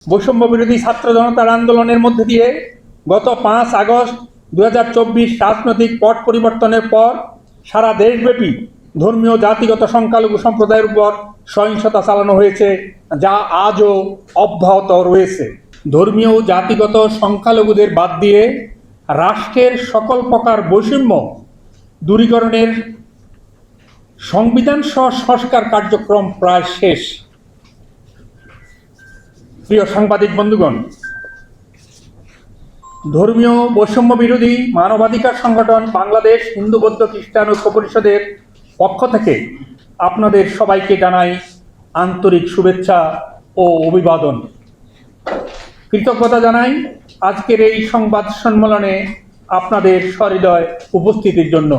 বৈষম্য বিরোধী ছাত্র জনতার আন্দোলনের মধ্যে দিয়ে গত 5 আগস্ট 2024 রাজনৈতিক পট পরিবর্তনের পর সারা দেশব্যাপী ধর্মীয় জাতিগত সংখ্যালঘু সম্প্রদায়ের উপর সহিংসতা চালানো হয়েছে, যা আজও অব্যাহত রয়েছে। ধর্মীয় জাতিগত সংখ্যালঘুদের বাদ দিয়ে রাষ্ট্রের সকল প্রকার বৈষম্য দূরীকরণের সংবিধান সংস্কার কার্যক্রম প্রায় শেষ। প্রিয় সাংবাদিক বন্ধুগণ, ধর্মীয় বৈষম্য বিরোধী মানবাধিকার সংগঠন বাংলাদেশ হিন্দু বৌদ্ধ খ্রিস্টান ঐক্য পরিষদের পক্ষ থেকে আপনাদের সবাইকে জানাই আন্তরিক শুভেচ্ছা ও অভিবাদন। কৃতজ্ঞতা জানাই আজকের এই সংবাদ সম্মেলনে আপনাদের সহৃদয় উপস্থিতির জন্য।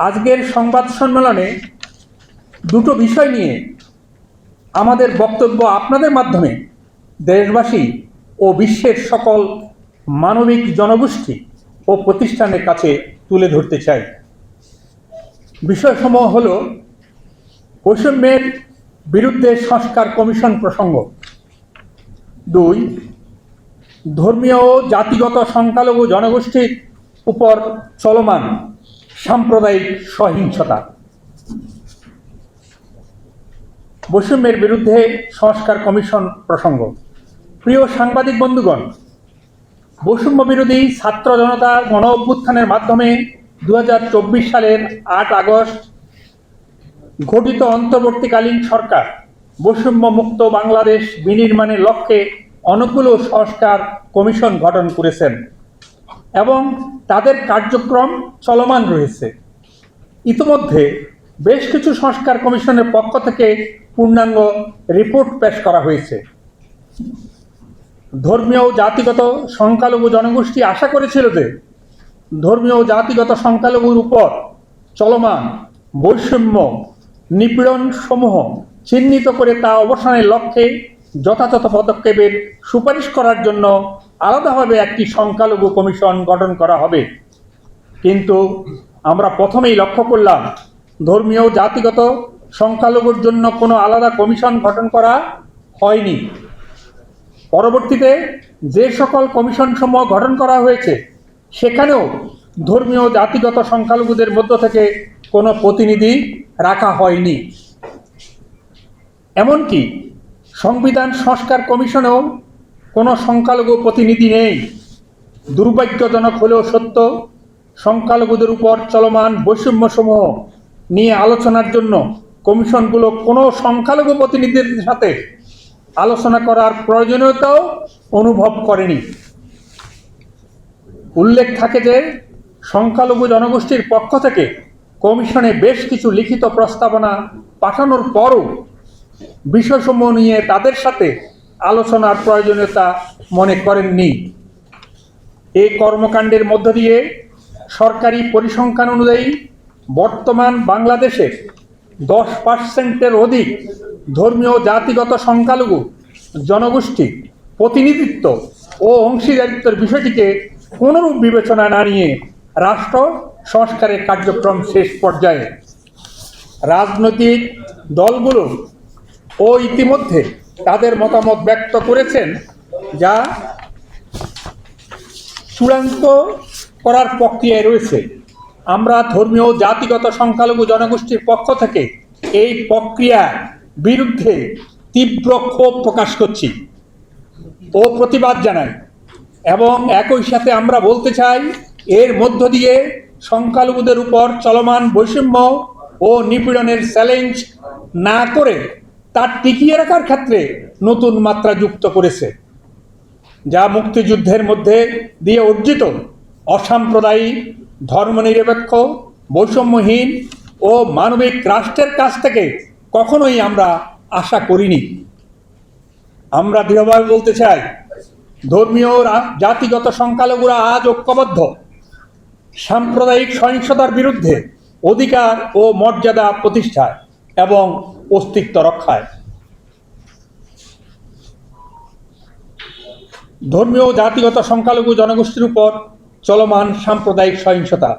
আজকের সংবাদ সম্মেলনে দুটো বিষয় নিয়ে আমাদের বক্তব্য আপনাদের মাধ্যমে দেশবাসী ও বিশ্বের সকল মানবিক জনগোষ্ঠী ও প্রতিষ্ঠানের কাছে তুলে ধরতে চাই। বিষয়সমূহ হল বৈষম্যের বিরুদ্ধে সংস্কার কমিশন প্রসঙ্গ, 2 ধর্মীয় ও জাতিগত সংখ্যালঘু জনগোষ্ঠীর উপর চলমান সাম্প্রদায়িক সহিংসতা। বৈষম্যের বিরুদ্ধে সংস্কার কমিশন প্রসঙ্গ। প্রিয় সাংবাদিক বন্ধুগণ, বৈষম্য বিরোধী ছাত্র জনতার গণ অভ্যুত্থানের মাধ্যমে 2024 সালের 8 আগস্ট গঠিত অন্তর্বর্তীকালীন সরকার বৈষম্য মুক্ত বাংলাদেশ বিনির্মাণের লক্ষ্যে অনেকগুলো সংস্কার কমিশন গঠন করেছেন এবং তাদের কার্যক্রম চলমান রয়েছে। ইতিমধ্যে বেশ কিছু সংস্কার কমিশনের পক্ষ থেকে পূর্ণাঙ্গ রিপোর্ট পেশ করা হয়েছে। ধর্মীয় জাতিগত সংখ্যালঘু জনগোষ্ঠী আশা করেছিল যে ধর্মীয় জাতিগত সংখ্যালঘুর উপর চলমান বৈষম্য নিপীড়ন সমূহ চিহ্নিত করে তা অবসানের লক্ষ্যে যথাযথ পদক্ষেপের সুপারিশ করার জন্য আলাদাভাবে একটি সংখ্যালঘু কমিশন গঠন করা হবে। কিন্তু আমরা প্রথমেই লক্ষ্য করলাম ধর্মীয় জাতিগত সংখ্যালঘুর জন্য কোনো আলাদা কমিশন গঠন করা হয়নি। পরবর্তীতে যে সকল কমিশন সমূহ গঠন করা হয়েছে সেখানেও ধর্মীয় জাতিগত সংখ্যালঘুদের মধ্য থেকে কোনো প্রতিনিধি রাখা হয়নি। এমনকি সংবিধান সংস্কার কমিশনেও কোনো সংখ্যালঘু প্রতিনিধি নেই। দুর্ভাগ্যজনক হলেও সত্য, সংখ্যালঘুদের উপর চলমান বৈষম্যসমূহ নিয়ে আলোচনার জন্য কমিশনগুলো কোনো সংখ্যালঘু প্রতিনিধিদের সাথে আলোচনা করার প্রয়োজনীয়তাও অনুভব করেনি। উল্লেখ থাকে যে সংখ্যালঘু জনগোষ্ঠীর পক্ষ থেকে কমিশনে বেশ কিছু লিখিত প্রস্তাবনা পাঠানোর পরও বিষয়সমূহ নিয়ে তাদের সাথে আলোচনার প্রয়োজনীয়তা মনে করেননি। এই কর্মকাণ্ডের মধ্য দিয়ে সরকারি পরিসংখ্যান অনুযায়ী বর্তমান বাংলাদেশের 10% অধিক ধর্মীয় জাতিগত সংখ্যালঘু জনগোষ্ঠী প্রতিনিধিত্ব ও অংশীদারিত্বের বিষয়টিকে কোনোরূপ বিবেচনা না নিয়ে রাষ্ট্র সংস্কারের কার্যক্রম শেষ পর্যায়ে। রাজনৈতিক দলগুলো ও ইতিমধ্যে তাদের মতামত ব্যক্ত করেছেন, যা চূড়ান্ত করার প্রক্রিয়ায় রয়েছে। আমরা ধর্মীয় জাতিগত সংখ্যালঘু জনগোষ্ঠীর পক্ষ থেকে এই প্রক্রিয়ার বিরুদ্ধে তীব্র ক্ষোভ প্রকাশ করছি ও প্রতিবাদ জানাই এবং একই সাথে আমরা বলতে চাই এর মধ্য দিয়ে সংখ্যালঘুদের উপর চলমান বৈষম্য ও নিপীড়নের চ্যালেঞ্জ না করে তা টিকিয়ে রাখার ক্ষেত্রে নতুন মাত্রা যুক্ত করেছে, যা মুক্তিযুদ্ধের মধ্যে দিয়ে অর্জিত অসাম্প্রদায়িক ধর্মনিরপেক্ষ বৈষম্যহীন ও মানবিক রাষ্ট্রের কাছ থেকে কখনোই আমরা আশা করিনি। আমরা দৃঢ়ভাবে বলতে চাই ধর্মীয় জাতিগত সংখ্যালঘুরা আজ ঐক্যবদ্ধ সাম্প্রদায়িক সহিংসতার বিরুদ্ধে অধিকার ও মর্যাদা প্রতিষ্ঠায় এবং অস্তিত্ব রক্ষায়। ধর্মীয় জাতিগত সংখ্যালঘু জনগোষ্ঠীর উপর চলমান সাম্প্রদায়িক সহিংসতা।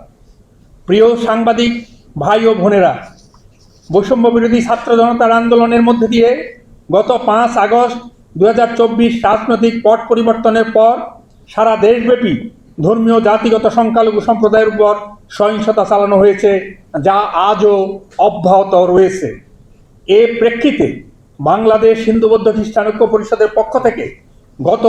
প্রিয় সাংবাদিক ভাই ও বোনেরা, বৈষম্য বিরোধী ছাত্র জনতার আন্দোলনের মধ্যে দিয়ে গত 5 আগস্ট 2024 রাজনৈতিক পট পরিবর্তনের পর সারা দেশব্যাপী ধর্মীয় জাতিগত সংখ্যালঘু সম্প্রদায়ের উপর সহিংসতা চালানো হয়েছে, যা আজও অব্যাহত রয়েছে। এ প্রেক্ষিতে বাংলাদেশ হিন্দু বৌদ্ধ খ্রিস্টান ঐক্য পরিষদের পক্ষ থেকে গত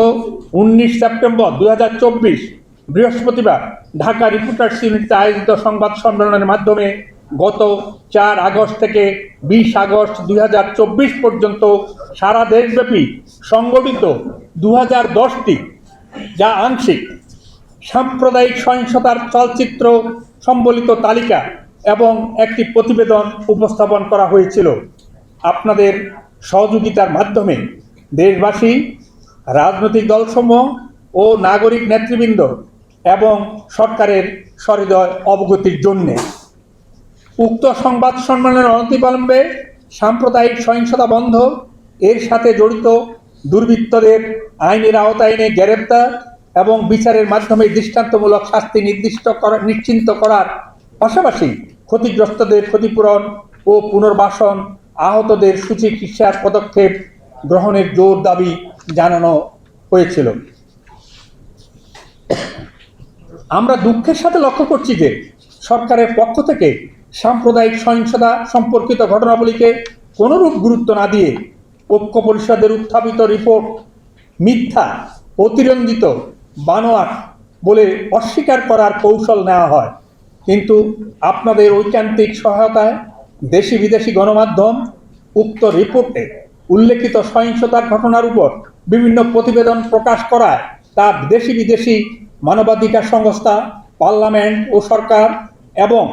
19 সেপ্টেম্বর 2024 বৃহস্পতিবার ঢাকা রিপোর্টার্স ইউনিটিতে আয়োজিত সংবাদ সম্মেলনের মাধ্যমে গত 4 আগস্ট থেকে 20 আগস্ট 2024 পর্যন্ত সারা দেশব্যাপী সংগঠিত 2010টি, যা আংশিক, সাম্প্রদায়িক সহিংসতার চলচ্চিত্র সম্বলিত তালিকা এবং একটি প্রতিবেদন উপস্থাপন করা হয়েছিল। আপনাদের সহযোগিতার মাধ্যমে দেশবাসী, রাজনৈতিক দলসমূহ ও নাগরিক নেতৃবৃন্দ এবং সরকারের সহৃদয় অবগতির জন্য উক্ত সংবাদ সম্মেলনের অনতিবিলম্বে সাম্প্রদায়িক সহিংসতা বন্ধ, এর সাথে জড়িত দুর্বৃত্তদের আইনের আওতায় এনে গ্রেপ্তার এবং বিচারের মাধ্যমে দৃষ্টান্তমূলক শাস্তি নিশ্চিত করার পাশাপাশি ক্ষতিগ্রস্তদের ক্ষতিপূরণ ও পুনর্বাসন, আহতদের সুচিকিৎসার পদক্ষেপ গ্রহণের জোর দাবি জানানো হয়েছিল। আমরা দুঃখের সাথে লক্ষ্য করছি যে সরকারের পক্ষ থেকে সাম্প্রদায়িক সহিংসতা সম্পর্কিত ঘটনাবলীকে কোনোরূপ গুরুত্ব না দিয়ে ঐক্য পরিষদের উত্থাপিত রিপোর্ট মিথ্যা, অতিরঞ্জিত, বানোয়াট বলে অস্বীকার করার কৌশল নেওয়া হয়। কিন্তু আপনাদের ঐকান্তিক সহায়তায় দেশি বিদেশি গণমাধ্যম উক্ত রিপোর্টে উল্লেখিত সহিংসতার ঘটনার উপর বিভিন্ন প্রতিবেদন প্রকাশ করায় তা দেশি বিদেশি মানবাধিকার সংস্থা, পার্লামেন্ট ও সরকার এবং